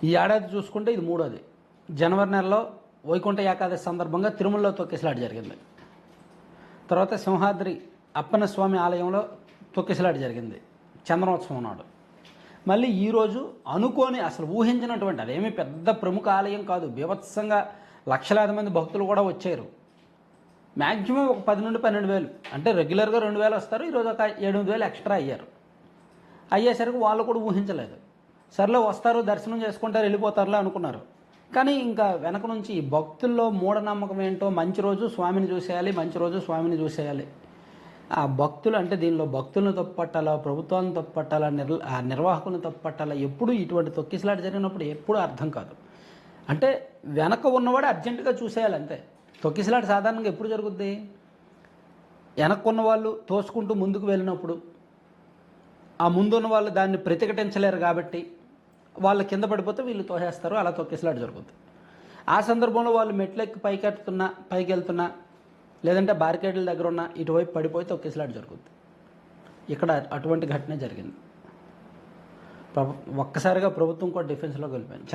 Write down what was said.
ఈ ఏడాది చూసుకుంటే ఇది మూడోది. జనవరి నెలలో వైకుంఠ ఏకాదశి సందర్భంగా తిరుమలలో తొక్కిసలాట జరిగింది. తర్వాత సింహాద్రి అప్పన్న స్వామి ఆలయంలో తొక్కిసలాట జరిగింది చంద్రోత్సవం నాడు. మళ్ళీ ఈరోజు అనుకోని అసలు ఊహించినటువంటి, అదేమీ పెద్ద ప్రముఖ ఆలయం కాదు, బీభత్సంగా లక్షలాది మంది భక్తులు కూడా వచ్చారు. మ్యాక్సిమం ఒక 10 నుండి 12,000, అంటే రెగ్యులర్గా 2,000 వస్తారు, ఈరోజు ఒక 8,000 ఎక్స్ట్రా అయ్యేసరికి వాళ్ళు కూడా ఊహించలేదు. సర్లే వస్తారు, దర్శనం చేసుకుంటారు, వెళ్ళిపోతారులే అనుకున్నారు. కానీ ఇంకా వెనక నుంచి ఈ భక్తుల్లో మూఢనమ్మకం ఏంటో, మంచి రోజు స్వామిని చూసేయాలి, మంచి రోజు స్వామిని చూసేయాలి. ఆ భక్తులు అంటే దీనిలో భక్తులను తప్పుపట్టాలా, ప్రభుత్వాలను తప్పుపట్టాలా, ఆ నిర్వాహకులను తప్పుపట్టాలా, ఎప్పుడు ఇటువంటి తొక్కిసలాట జరిగినప్పుడు ఎప్పుడూ అర్థం కాదు. అంటే వెనక ఉన్నవాడు అర్జెంటుగా చూసేయాలి అంతే. తొక్కిసలాట సాధారణంగా ఎప్పుడు జరుగుద్ది? వెనక్కున్న వాళ్ళు తోసుకుంటూ ముందుకు వెళ్ళినప్పుడు, ఆ ముందున్న వాళ్ళు దాన్ని ప్రతిఘటించలేరు కాబట్టి వాళ్ళు కింద పడిపోతే వీళ్ళు తోసేస్తారు, అలా తొక్కిసలాట జరుగుతుంది. ఆ సందర్భంలో వాళ్ళు మెట్లెక్కి పైకి వెళ్తున్నా, లేదంటే బారికేడ్ల దగ్గర ఉన్న ఇటువైపు పడిపోయి తొక్కిసలాట జరుగుతుంది. ఇక్కడ అటువంటి ఘటనే జరిగింది. ఒక్కసారిగా ప్రభుత్వం కూడా డిఫెన్స్లోకి వెళ్ళిపోయింది.